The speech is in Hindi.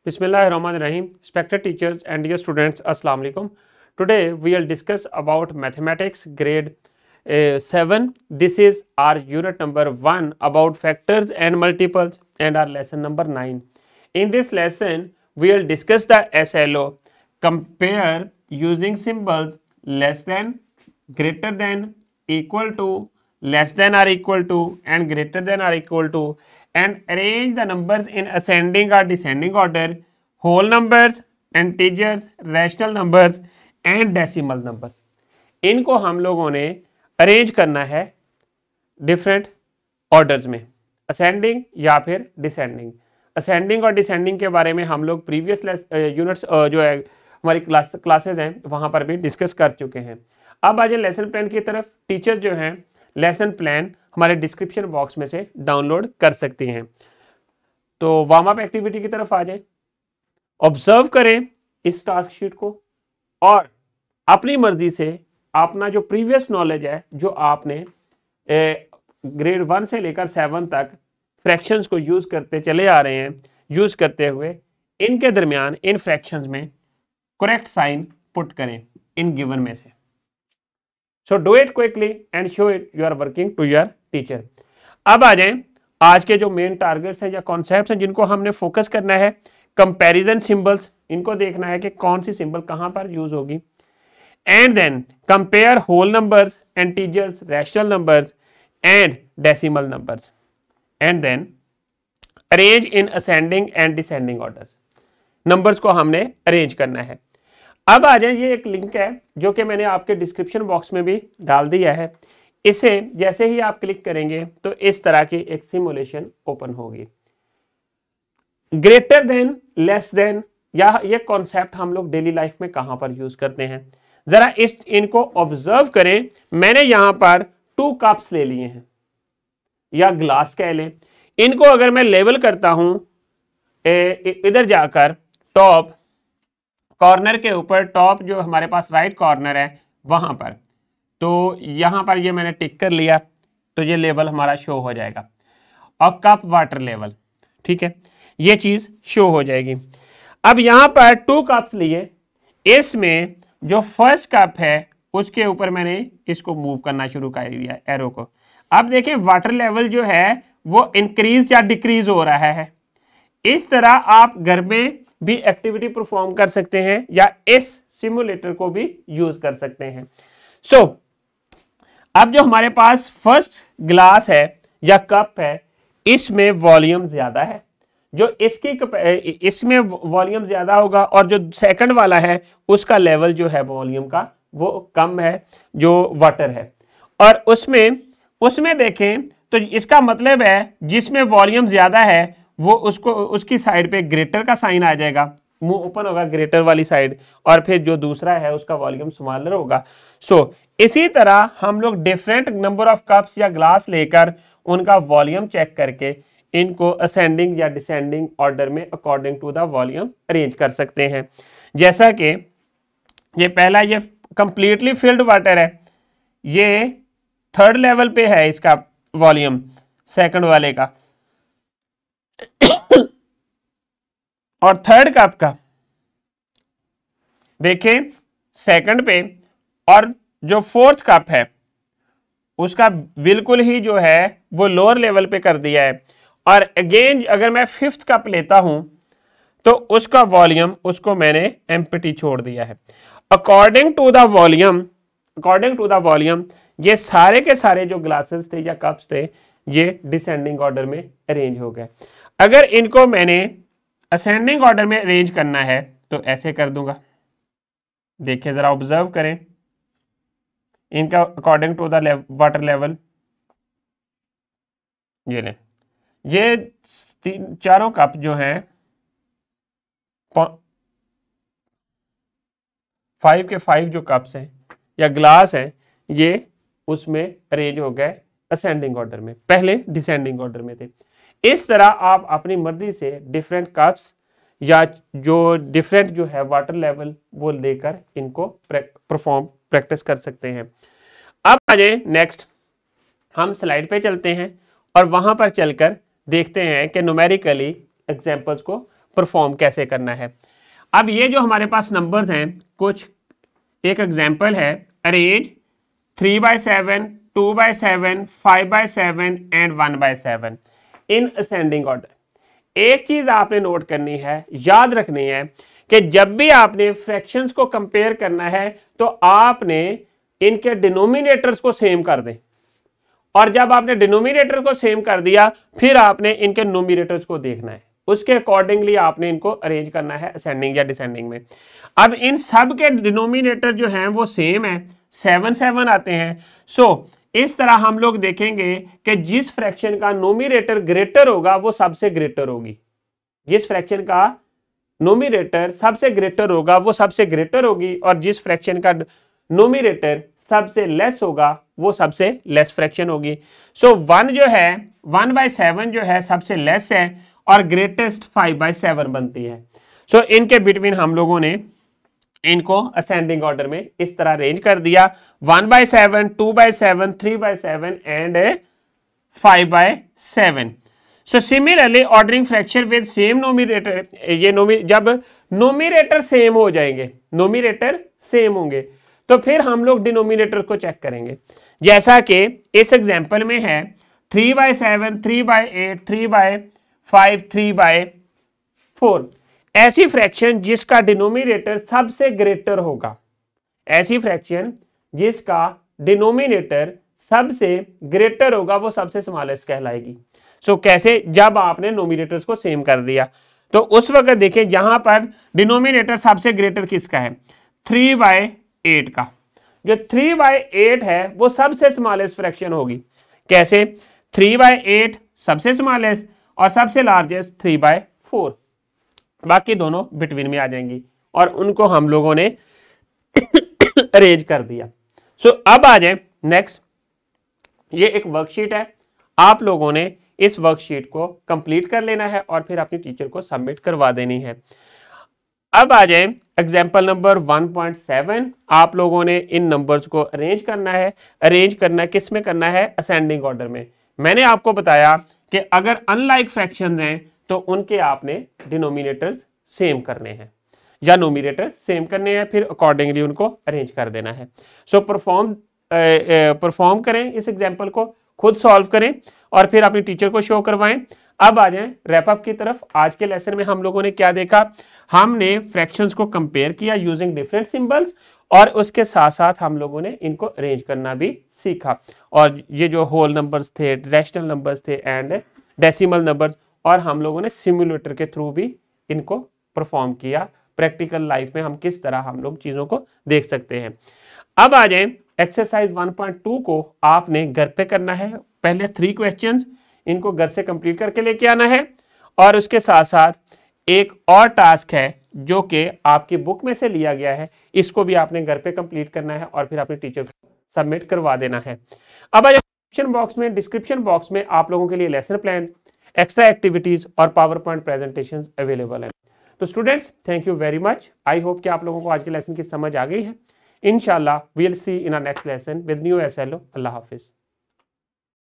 Bismillahirrahmanirrahim. Respected teachers and dear students, Assalamu alaikum. Today we will discuss about mathematics grade 7. This is our unit number 1 about factors and multiples and our lesson number 9. In this lesson we will discuss the SLO, compare using symbols less than, greater than, equal to, less than or equal to and greater than or equal to, and arrange the numbers in ascending or descending order, whole numbers, integers, rational numbers and decimal numbers. इनको हम लोगों ने अरेंज करना है डिफरेंट ऑर्डर्स में, असेंडिंग या फिर डिसेंडिंग. असेंडिंग और डिसेंडिंग के बारे में हम लोग प्रीवियस यूनिट्स जो है हमारी क्लासेज हैं वहाँ पर भी डिस्कस कर चुके हैं. अब आ जाए लेसन प्लान की तरफ. टीचर्स जो हैं लेसन प्लान हमारे डिस्क्रिप्शन बॉक्स में से डाउनलोड कर सकते हैं. तो वार्म अप एक्टिविटी की तरफ आ जाए, ऑब्जर्व करें इस टास्क शीट को और अपनी मर्जी से अपना जो प्रीवियस नॉलेज है जो आपने ग्रेड 1 से लेकर 7 तक फ्रैक्शंस को यूज करते चले आ रहे हैं, यूज करते हुए इनके दरमियान इन फ्रैक्शंस में करेक्ट साइन पुट करें इन गिवन में से. So do it quickly and show it you are working to your teacher. अब आ जाएं आज के जो मेन टारगेट्स हैं या कॉन्सेप्ट्स हैं जिनको हमने फोकस करना है. कंपैरिजन सिंबल्स, इनको देखना है कि कौन सी सिंबल कहां पर यूज होगी. And then compare whole numbers, integers, rational numbers and decimal numbers. And then arrange in ascending and descending orders. Numbers को हमने अरेंज करना है. अब आ जाए, ये एक लिंक है जो कि मैंने आपके डिस्क्रिप्शन बॉक्स में भी डाल दिया है. इसे जैसे ही आप क्लिक करेंगे तो इस तरह की एक सिमुलेशन ओपन होगी. ग्रेटर देन, लेस देन, या ये कॉन्सेप्ट हम लोग डेली लाइफ में कहां पर यूज करते हैं जरा इनको ऑब्जर्व करें. मैंने यहां पर 2 कप्स ले लिए हैं या ग्लास कह लें. इनको अगर मैं लेबल करता हूं इधर जाकर टॉप कॉर्नर के ऊपर, टॉप जो हमारे पास राइट कॉर्नर है वहां पर, तो यहां पर ये मैंने टिक कर लिया तो ये लेवल हमारा शो हो जाएगा. और कप वाटर लेवल, ठीक है, ये चीज शो हो जाएगी. अब यहां पर 2 कप्स लिए, इसमें जो फर्स्ट कप है उसके ऊपर मैंने इसको मूव करना शुरू कर दिया एरो को. अब देखें वाटर लेवल जो है वो इंक्रीज या डिक्रीज हो रहा है. इस तरह आप घर में भी एक्टिविटी परफॉर्म कर सकते हैं या इस सिमुलेटर को भी यूज कर सकते हैं. सो अब जो हमारे पास फर्स्ट ग्लास है या कप है इसमें वॉल्यूम ज्यादा है, जो इसमें वॉल्यूम ज्यादा होगा, और जो सेकंड वाला है उसका लेवल जो है वॉल्यूम का वो कम है जो वाटर है. और उसमें देखें तो इसका मतलब है जिसमें वॉल्यूम ज्यादा है वो उसकी साइड पे ग्रेटर का साइन आ जाएगा, मुंह ओपन होगा ग्रेटर वाली साइड, और फिर जो दूसरा है उसका वॉल्यूम स्मॉलर होगा. सो इसी तरह हम लोग डिफरेंट नंबर ऑफ कप्स या ग्लास लेकर उनका वॉल्यूम चेक करके इनको असेंडिंग या डिसेंडिंग ऑर्डर में according to the volume arrange कर सकते हैं. जैसा कि ये पहला, ये कंप्लीटली फिल्ड वाटर है, ये 3rd लेवल पे है इसका वॉल्यूम सेकंड वाले का, और 3rd कप का देखें सेकंड पे, और जो 4th कप है उसका बिल्कुल ही जो है वो लोअर लेवल पे कर दिया है. और अगेन अगर मैं 5th कप लेता हूं तो उसका वॉल्यूम उसको मैंने एम्प्टी छोड़ दिया है. अकॉर्डिंग टू द वॉल्यूम ये सारे के सारे जो ग्लासेस थे या कप्स थे ये डिसेंडिंग ऑर्डर में अरेंज हो गए. अगर इनको मैंने असेंडिंग ऑर्डर में अरेंज करना है तो ऐसे कर दूंगा. देखिए जरा ऑब्जर्व करें इनका according to the water level. ये ले, ये चारों कप जो हैं 5 के 5 जो कप्स हैं या ग्लास हैं ये उसमें अरेंज हो गए असेंडिंग ऑर्डर में, पहले डिसेंडिंग ऑर्डर में थे. इस तरह आप अपनी मर्जी से डिफरेंट कप्स या जो डिफरेंट जो है वाटर लेवल वो लेकर इनको प्रैक्टिस कर सकते हैं. अब आ जाए नेक्स्ट, हम स्लाइड पे चलते हैं और वहां पर चलकर देखते हैं कि न्यूमेरिकली एग्जांपल्स को परफॉर्म कैसे करना है। अब ये जो हमारे पास नंबर्स हैं, कुछ एक एग्जांपल है, arrange 3/7, 2/7, 5/7 and 1/7 in ascending order. एक चीज आपने नोट करनी है, याद रखनी है कि जब भी आपने फ्रैक्शंस को कंपेयर करना है तो आपने इनके डिनोमिनेटर्स को सेम कर दें, और जब आपने डिनोमिनेटर को सेम कर दिया फिर आपने इनके नोमिनेटर्स को देखना है, उसके अकॉर्डिंगली आपने इनको अरेंज करना है असेंडिंग या डिसेंडिंग में। अब इन सब के डिनोमिनेटर जो हैं वो सेम है, 7 7 आते हैं। सो इस तरह हम लोग देखेंगे कि जिस फ्रैक्शन का नोमिनेटर ग्रेटर होगा वो सबसे ग्रेटर होगी, जिस फ्रैक्शन का नोमिनेटर सबसे ग्रेटर होगा वो सबसे ग्रेटर होगी, और जिस फ्रैक्शन का नोमिनेटर सबसे लेस होगा वो सबसे लेस फ्रैक्शन होगी। सो 1 जो है 1/7 जो है सबसे लेस है और ग्रेटेस्ट 5/7 बनती है। सो इनके बिटवीन हम लोगों ने इनको असेंडिंग ऑर्डर में इस तरह अरेंज कर दिया, 1/7, 2/7, 3/7 and 5/7। So similarly ordering fraction with same nominator, ये जब नोमिनेटर सेम हो जाएंगे, नोमिनेटर सेम होंगे तो फिर हम लोग डिनोमिनेटर को चेक करेंगे। जैसा कि इस एग्जांपल में है 3/7, 3/8, 3/5, 3/4, ऐसी फ्रैक्शन जिसका डिनोमिनेटर सबसे ग्रेटर होगा, ऐसी फ्रैक्शन जिसका डिनोमिनेटर सबसे ग्रेटर होगा वो सबसे स्मॉलेस्ट कहलाएगी। सो कैसे, जब आपने नोमिनेटर्स को सेम कर दिया तो उस वक्त देखिए यहां पर डिनोमिनेटर सबसे ग्रेटर किसका है, 3/8 का। जो 3/8 है वो सबसे स्मॉलेस्ट फ्रैक्शन होगी। कैसे, 3/8 सबसे स्मॉलेस्ट और सबसे लार्जेस्ट 3/4, बाकी दोनों बिटवीन में आ जाएंगी और उनको हम लोगों ने अरेंज कर दिया। सो अब आ जाए नेक्स्ट, ये एक वर्कशीट है, आप लोगों ने इस वर्कशीट को कंप्लीट कर लेना है और फिर अपनी टीचर को सबमिट करवा देनी है। अब आ जाए एग्जाम्पल नंबर 1.7, आप लोगों ने इन नंबर्स को अरेंज करना है। अरेंज करना किस में करना है, असेंडिंग ऑर्डर में। मैंने आपको बताया कि अगर अनलाइक फ्रैक्शंस हैं तो उनके आपने डिनोमिनेटर्स सेम करने हैं या नोमिनेटर सेम करने हैं, फिर अकॉर्डिंगली उनको अरेंज कर देना है। सो परफॉर्म करें, इस एग्जाम्पल को खुद सॉल्व करें और फिर अपनी टीचर को शो करवाएं। अब आ जाएं रैप अप की तरफ। आज के लेसन में हम लोगों ने क्या देखा, हमने फ्रैक्शंस को कंपेयर किया यूजिंग डिफरेंट सिंबल्स और उसके साथ साथ हम लोगों ने इनको अरेंज करना भी सीखा। और ये जो होल नंबर्स थे, रैशनल नंबर्स थे एंड डेसिमल नंबर्स, और हम लोगों ने सिमुलेटर के थ्रू भी इनको परफॉर्म किया। प्रैक्टिकल लाइफ में हम किस तरह हम लोग चीज़ों को देख सकते हैं। अब आ जाएं एक्सरसाइज 1.2 को आपने घर पे करना है। पहले 3 क्वेश्चंस, इनको घर से कंप्लीट करके लेके आना है और उसके साथ साथ एक और टास्क है जो कि आपकी बुक में से लिया गया है, इसको भी आपने घर पे कंप्लीट करना है और फिर अपने टीचर को सबमिट करवा देना है। अब डिस्क्रिप्शन बॉक्स में आप लोगों के लिए लेसन प्लान, एक्स्ट्रा एक्टिविटीज और पावर पॉइंट प्रेजेंटेशन अवेलेबल है। तो students, thank you very much. I hope कि आप लोगों को आज के लेसन की समझ आ गई है। इंशाल्लाह we will see in our next lesson with new SLO. अल्लाह हाफिज।